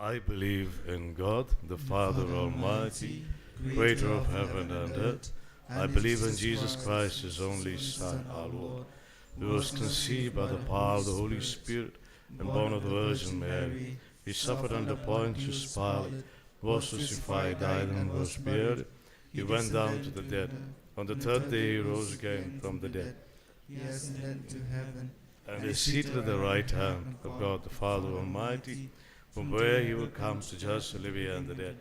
I believe in God, the Father Almighty, creator of heaven and earth. I believe in Jesus Christ, his only Son, our Lord, who was conceived by the power of the Holy Spirit and born of the Virgin Mary. He suffered under Pontius Pilate, was crucified, died, and was buried. He went down to the dead. On the third day he rose again from the dead, He ascended to heaven, and is seated at the right hand of God the Father Almighty, from where he will come to judge the living and the dead.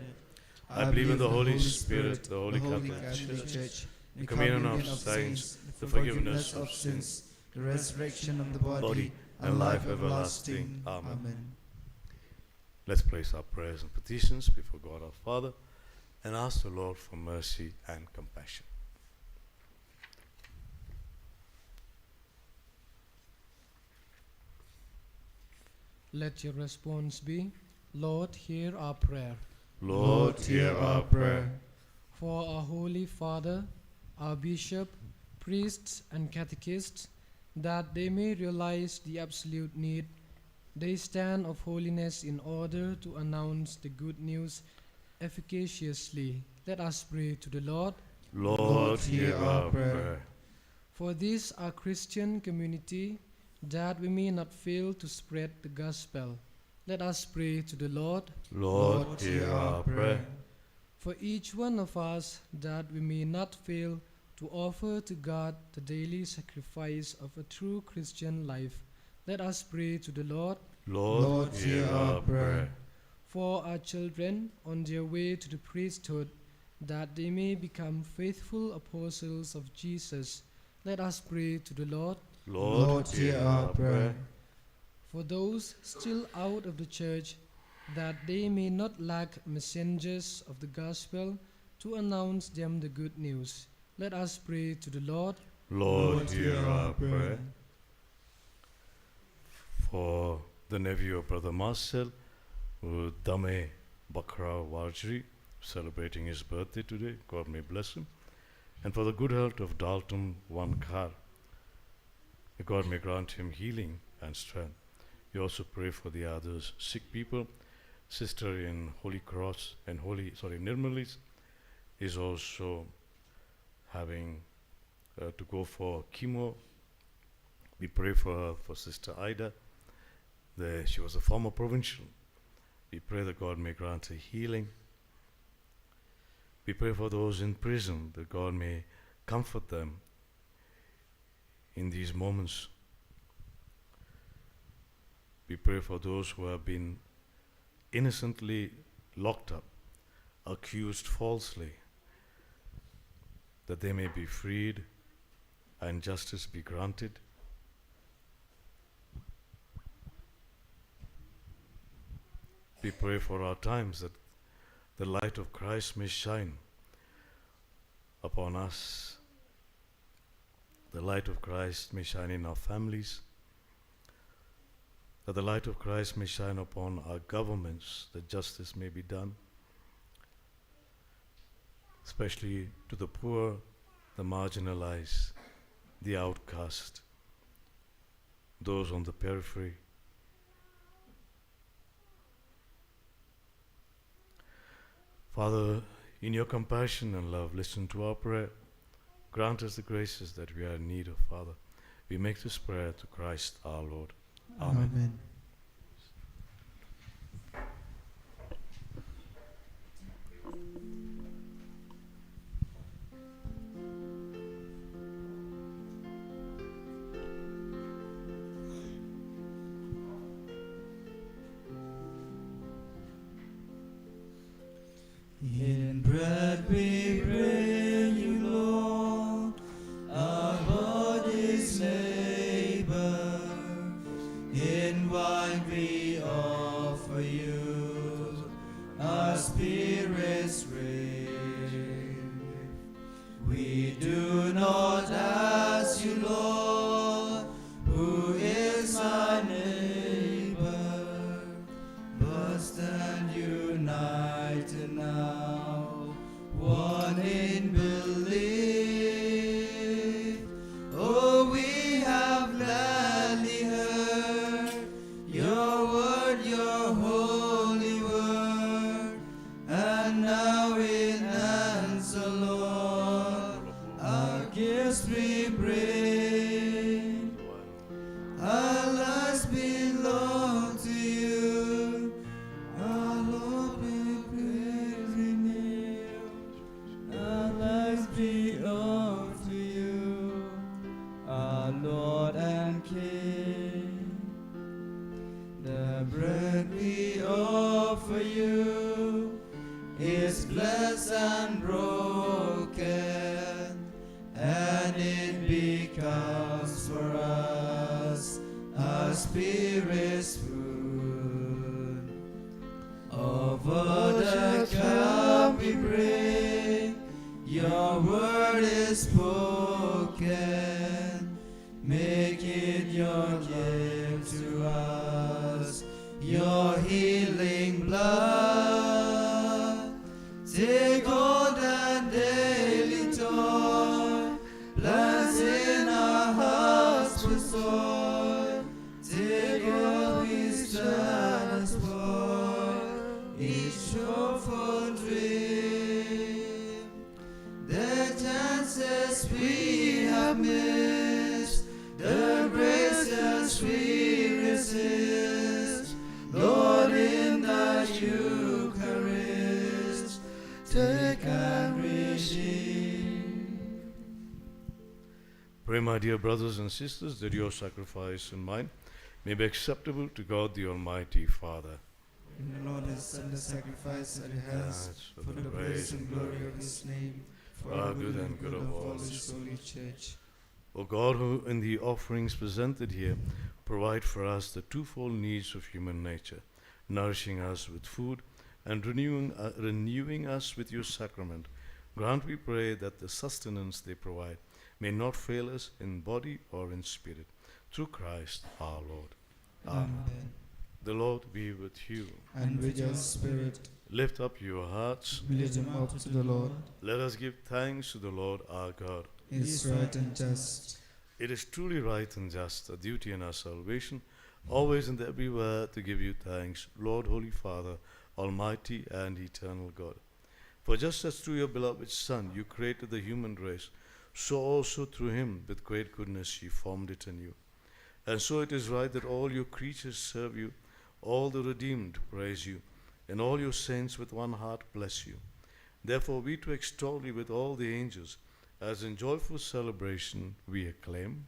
I believe in the Holy Spirit, the Holy Catholic Church, the communion of saints, the forgiveness of sins, the resurrection of the body, and life everlasting. Amen. Let's place our prayers and petitions before God our Father and ask the Lord for mercy and compassion. Let your response be, Lord, hear our prayer. Lord, hear our prayer. For our Holy Father, our Bishop, priests, and catechists, that they may realize the absolute need they stand of holiness in order to announce the good news efficaciously. Let us pray to the Lord. Lord, hear our prayer. For this our Christian community, that we may not fail to spread the gospel, let us pray to the Lord. Lord, hear our prayer. For each one of us, that we may not fail to offer to God the daily sacrifice of a true Christian life, let us pray to the Lord. Lord, hear our prayer. For our children on their way to the priesthood, that they may become faithful apostles of Jesus, let us pray to the Lord. Lord, hear our prayer. For those still out of the church, that they may not lack messengers of the gospel to announce them the good news, let us pray to the Lord. Lord, hear our prayer. For the nephew of Brother Marcel, Dame Bakra Wajri, celebrating his birthday today, God may bless him. And for the good health of Dalton Wankar, God may grant him healing and strength. We also pray for the others, sick people. Sister in Holy Cross and Nirmalis is also having to go for chemo. We pray for her, for Sister Ida. She was a former provincial. We pray that God may grant her healing. We pray for those in prison, that God may comfort them in these moments. We pray for those who have been innocently locked up, accused falsely, that they may be freed and justice be granted. We pray for our times, that the light of Christ may shine upon us. The light of Christ may shine in our families, that the light of Christ may shine upon our governments, that justice may be done, especially to the poor, the marginalized, the outcast, those on the periphery. Father, in your compassion and love, listen to our prayer. Grant us the graces that we are in need of, Father. We make this prayer to Christ our Lord. Amen. Amen. In bread we bring you, Lord, our body's labor. In wine we offer you, our spirits rave. We do not ask you, Lord, who is my neighbor, but stand united now, one in belief. Oh, we have gladly heard your word, your holy word. Spirit's food. Over the cup we bring, your word is spoken. Make it your gift to us, your healing blood. Take on that daily toil, plants in our hearts with soil. Take all these transport, each hopeful dream. The chances we have missed, the graces we resist, Lord, in the Eucharist, take and receive. Pray, my dear brothers and sisters, that your sacrifice and mine may be acceptable to God the Almighty Father. And the Lord has sent the sacrifice that He has for the praise and glory of His name, for our good and good of all His holy church. O God, who in the offerings presented here provide for us the twofold needs of human nature, nourishing us with food and renewing us with your sacrament, grant, we pray, that the sustenance they provide may not fail us in body or in spirit. Through Christ our Lord. Amen. The Lord be with you. And with your spirit, Lift up your hearts. we lift them up to the Lord. Let us give thanks to the Lord our God. It is right and just. It is truly right and just, a duty in our salvation, always and everywhere to give you thanks, Lord, Holy Father, Almighty and eternal God. For just as through your beloved Son you created the human race, so also through him with great goodness you formed it anew. And so it is right that all your creatures serve you, all the redeemed praise you, and all your saints with one heart bless you. Therefore we too extol you with all the angels, as in joyful celebration we acclaim.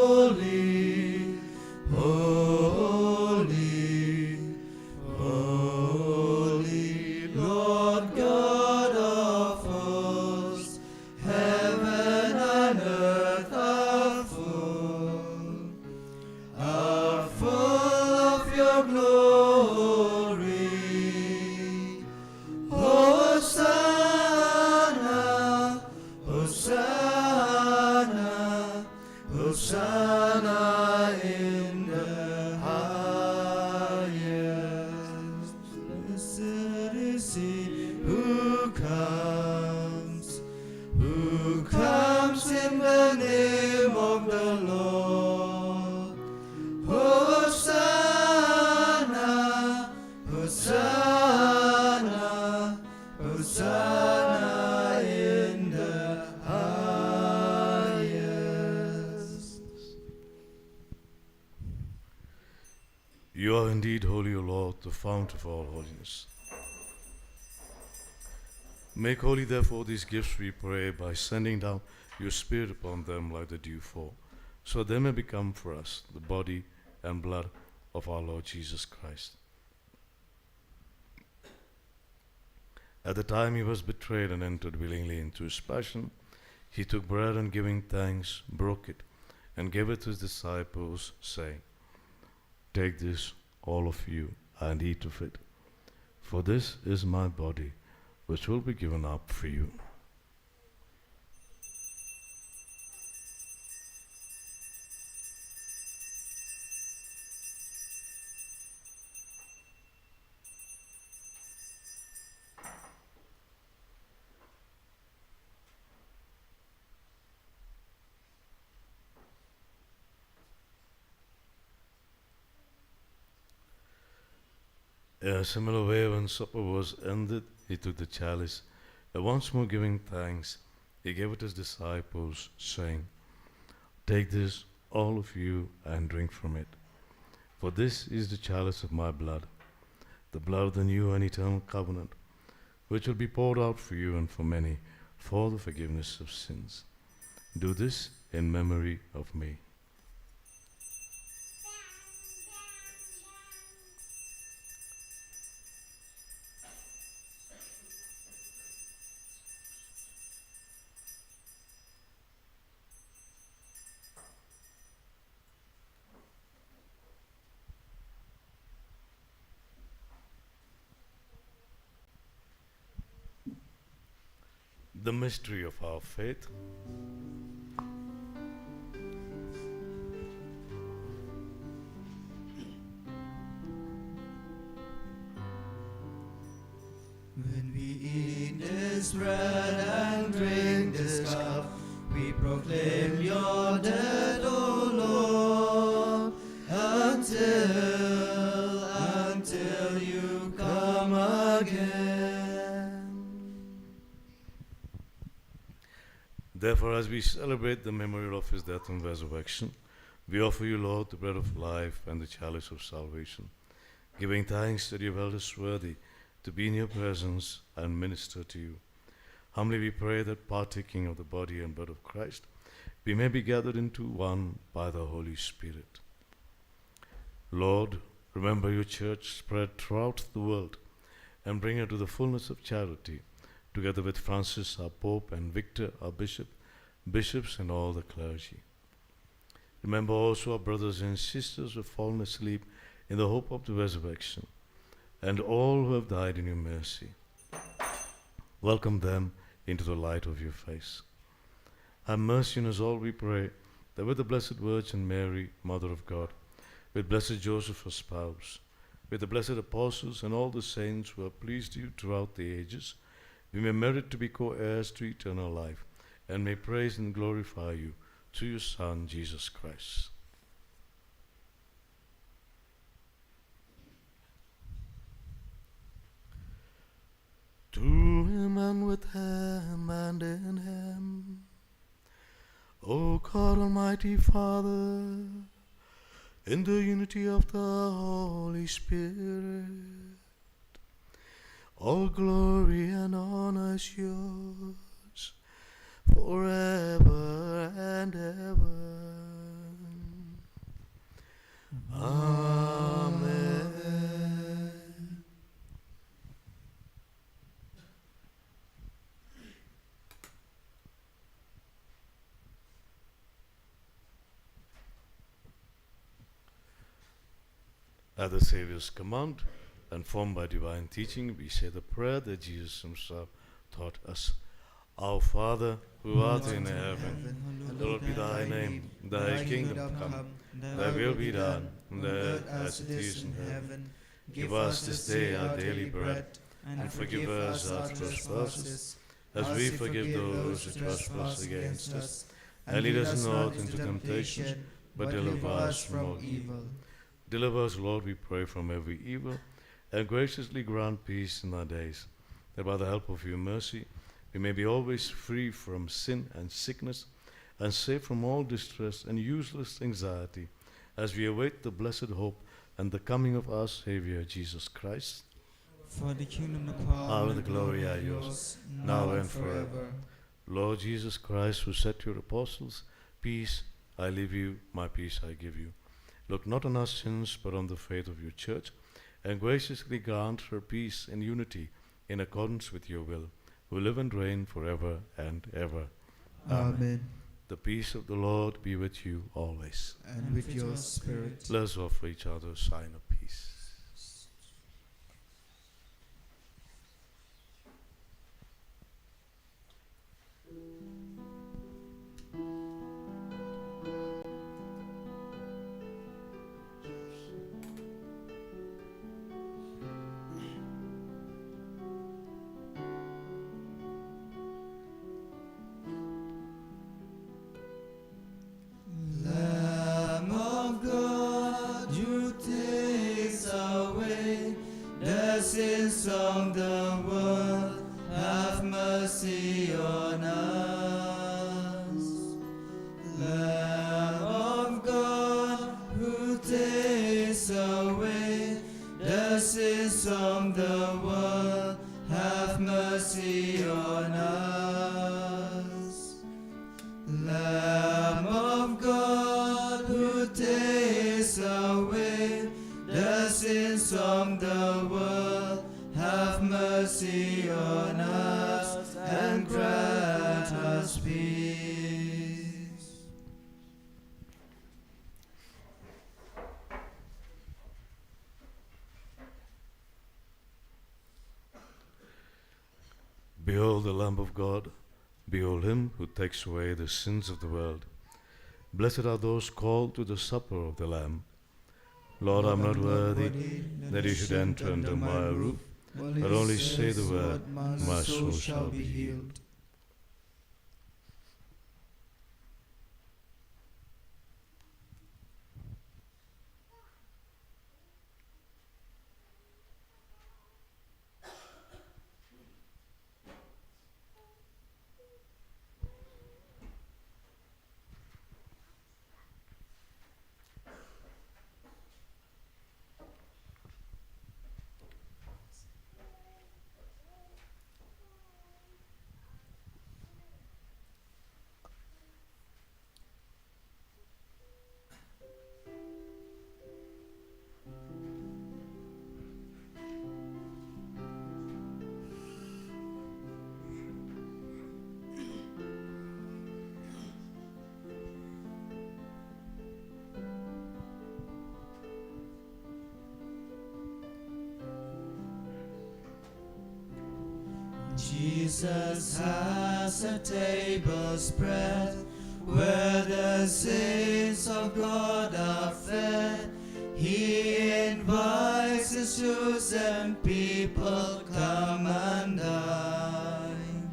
Holy, holy, holy, Lord God of hosts, heaven and earth are full of your glory. Hosanna, Hosanna, Hosanna in the highest. Blessed is he who comes in the name of the Lord. Hosanna, Hosanna, Hosanna in the highest. You are indeed holy, O Lord, the fount of all holiness. Make holy, therefore, these gifts, we pray, by sending down your Spirit upon them like the dewfall, so they may become for us the body and blood of our Lord Jesus Christ. At the time he was betrayed and entered willingly into his passion, he took bread and giving thanks, broke it, and gave it to his disciples, saying, Take this, all of you, and eat of it, for this is my body, which will be given up for you. In a similar way, when supper was ended, he took the chalice, and once more giving thanks, he gave it to his disciples, saying, Take this, all of you, and drink from it. For this is the chalice of my blood, the blood of the new and eternal covenant, which will be poured out for you and for many, for the forgiveness of sins. Do this in memory of me. the mystery of our faith. When we eat this bread and drink this cup, we proclaim your death, O Lord, until you come again. Therefore, as we celebrate the memory of his death and resurrection, we offer you, Lord, the bread of life and the chalice of salvation, giving thanks that you have held us worthy to be in your presence and minister to you. Humbly we pray that, partaking of the body and blood of Christ, we may be gathered into one by the Holy Spirit. Lord, remember your church spread throughout the world and bring her to the fullness of charity, together with Francis, our Pope, and Victor, our Bishop, bishops, and all the clergy. Remember also our brothers and sisters who have fallen asleep in the hope of the resurrection, and all who have died in your mercy. Welcome them into the light of your face. Have mercy on us all, we pray, that with the Blessed Virgin Mary, Mother of God, with blessed Joseph, her spouse, with the blessed apostles and all the saints who have pleased you throughout the ages, we may merit to be co-heirs to eternal life, and may praise and glorify you through your Son, Jesus Christ. Through him and with him and in him, O God, Almighty Father, in the unity of the Holy Spirit, all glory and honor is yours forever and ever. Amen. At the Saviour's command, and formed by divine teaching, we say the prayer that Jesus himself taught us. Our Father, who art in heaven, hallowed be thy name. Thy kingdom come, thy will be done, on earth as it is in heaven. Give us this day our daily bread, and forgive us our trespasses, as we forgive those who trespass against us. And lead us not into temptation, but deliver us from all evil. Deliver us, Lord, we pray, from every evil, and graciously grant peace in our days, that by the help of your mercy we may be always free from sin and sickness, and safe from all distress and useless anxiety, as we await the blessed hope and the coming of our Savior, Jesus Christ. For the kingdom, the power, and the glory are yours, now and forever. Lord Jesus Christ, who said to your apostles, "Peace I leave you, my peace I give you," look not on our sins, but on the faith of your church, and graciously grant her peace and unity in accordance with your will, who live and reign forever and ever. Amen. The peace of the Lord be with you always. And with your spirit. Let us offer each other a sign of peace. Lamb of God, you take away the sins of the world. Have mercy on us. Lamb of God, who takes away the sins of the world. Have mercy on us. Lamb of God, who takes away the sins of the world, have mercy on us and grant us peace. Behold the Lamb of God, Behold him who takes away the sins of the world. Blessed are those called to the supper of the Lamb. Lord, I am not worthy that you should enter under my roof, but only say the word, my soul shall be healed. Jesus has a table spread where the saints of God are fed. He invites his chosen people, come and dine.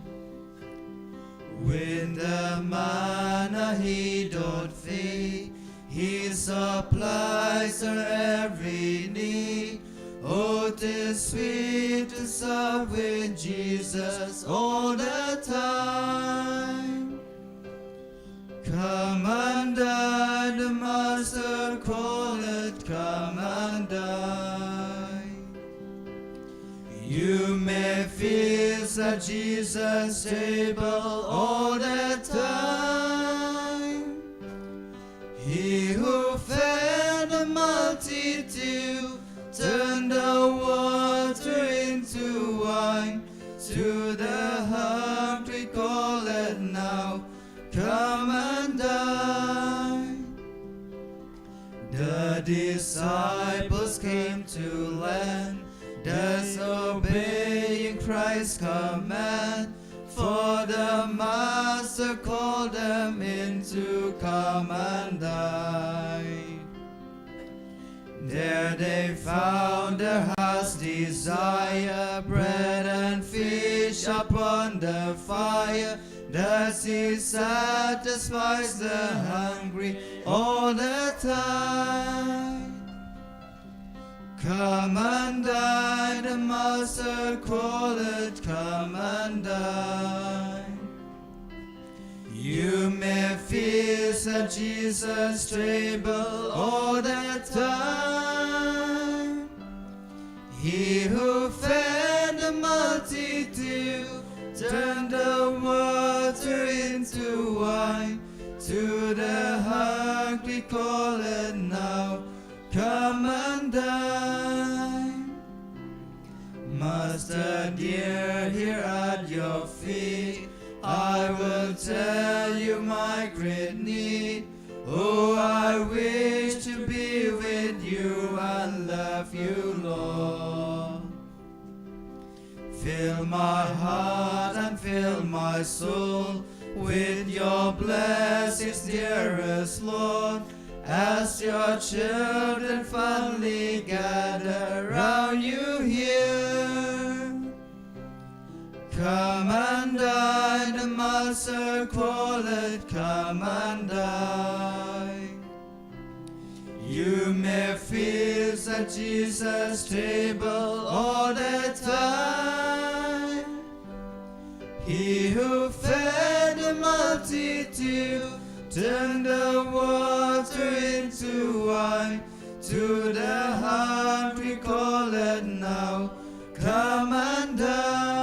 When the manna he doth feed, he supplies our every need. Oh, 'tis sweet to sup with Jesus all the time. Come and dine, the Master calleth, come and dine. You may feast at Jesus' table all the time. He who fed the multitude turn the water into wine. To the hungry call it now, come and dine. The disciples came to learn, thus obeying Christ's command. For the Master called them in to come and dine. There they found their heart's desire, bread and fish upon the fire. Thus he satisfies the hungry all the time. Come and dine, the Master calleth, come and dine. You may feast at Jesus' table all the time. He who fed the multitude turned the water into wine. To the hungry call it now, come and dine. Master dear, here at your feet I will tell you my great need. Oh, I wish to be with you and love you, Lord. Fill my heart and fill my soul with your blessings, dearest Lord, as your children fondly gather round you here. Come and dine, the Master calleth, come and dine. You may feast at Jesus' table all the time. He who fed the multitude turned the water into wine. To the hungry calleth now, come and dine.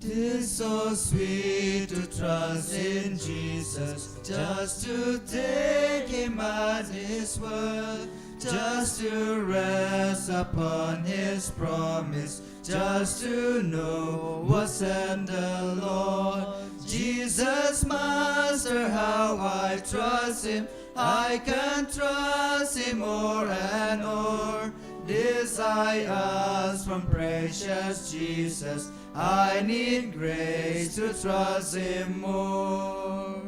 'Tis so sweet to trust in Jesus, just to take Him at His word, just to rest upon His promise, just to know what's said the Lord. Jesus, Master, how I trust Him, I can trust Him more and more. This I ask from precious Jesus, I need grace to trust Him more.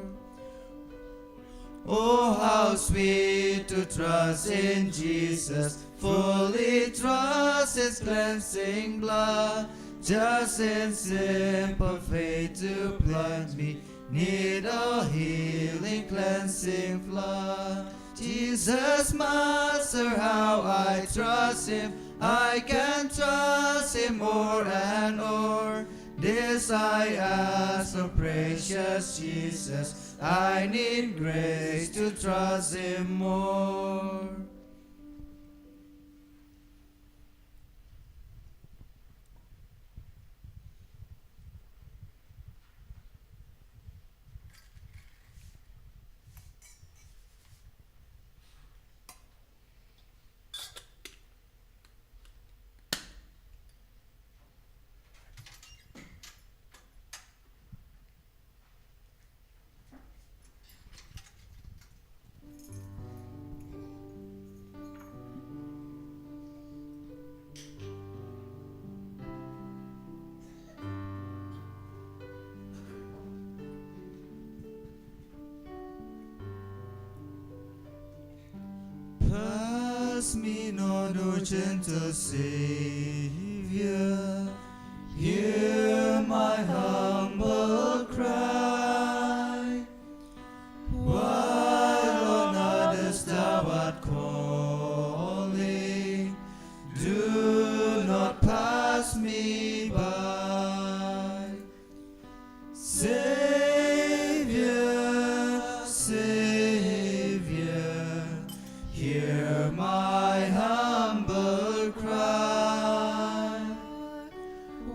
Oh, how sweet to trust in Jesus, fully trust His cleansing blood, just in simple faith to plunge me, need a healing cleansing flood. Jesus, Master, how I trust Him, I can trust Him more and more. This I ask of precious Jesus, I need grace to trust Him more. Pass me not, O gentle Savior, hear my humble cry. While on others thou art calling, do not pass me by. Savior, Savior, hear my humble cry.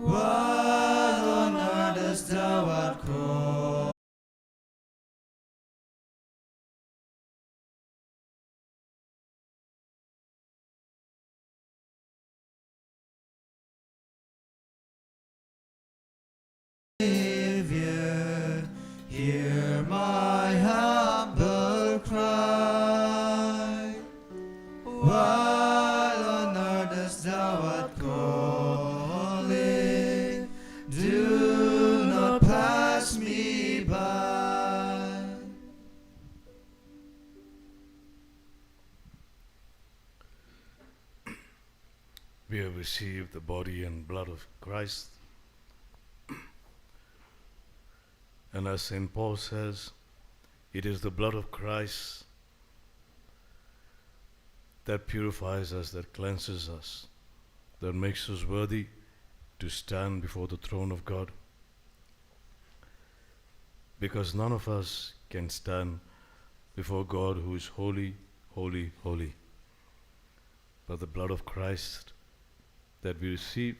While on others thou art calling, Savior, hear my humble cry. While on others thou art calling, do not pass me by. We have received the body and blood of Christ. And as St. Paul says, it is the blood of Christ that purifies us, that cleanses us, that makes us worthy to stand before the throne of God. Because none of us can stand before God who is holy, holy, holy. But the blood of Christ that we receive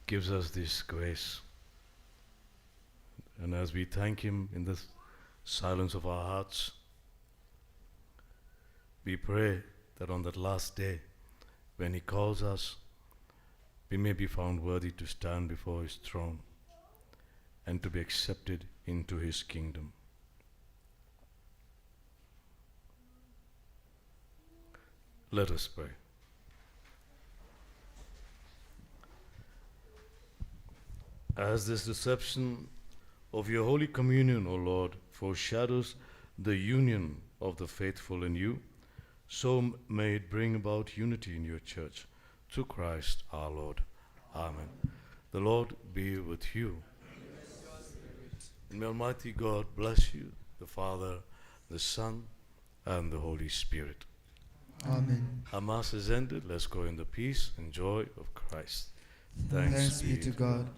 gives us this grace. And as we thank Him in the silence of our hearts, we pray that on that last day, when He calls us, we may be found worthy to stand before His throne and to be accepted into His kingdom. Let us pray. As this reception of your Holy Communion, O Lord, foreshadows the union of the faithful in you, so may it bring about unity in your church, through Christ our Lord. Amen. The Lord be with you. And may Almighty God bless you, the Father, the Son, and the Holy Spirit. Amen. Our Mass is ended. Let's go in the peace and joy of Christ. Thanks be to God.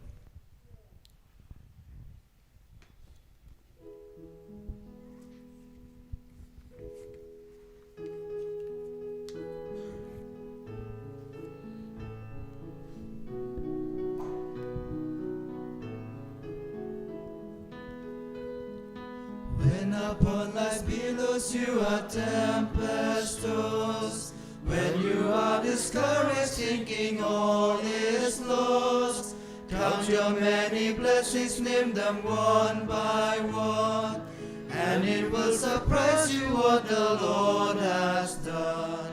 pursue a tempest tossed. When you are discouraged, thinking all is lost, count your many blessings, name them one by one, and it will surprise you what the Lord has done.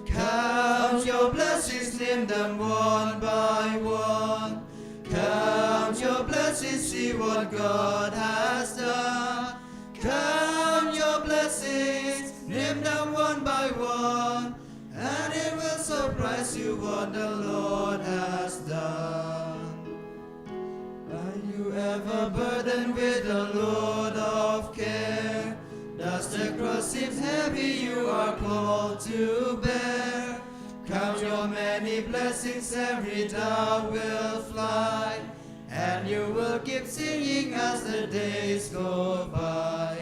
Count your blessings, name them one by one. Count your blessings, see what God has done. Count your blessings, name them one by one, and it will surprise you what the Lord has done. Are you ever burdened with a load of care? Does the cross seem heavy you are called to bear? Count your many blessings, every doubt will fly, and you will keep singing as the days go by.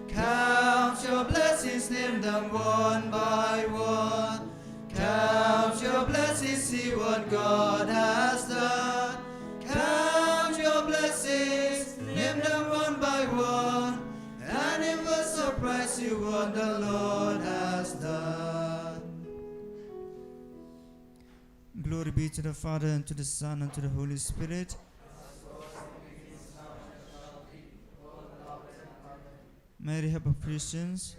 Count your blessings, name them one by one. Count your blessings, see what God has done. Count your blessings, name them one by one, and it will surprise you what the Lord has done. Glory be to the Father, and to the Son, and to the Holy Spirit. May the help of Christians,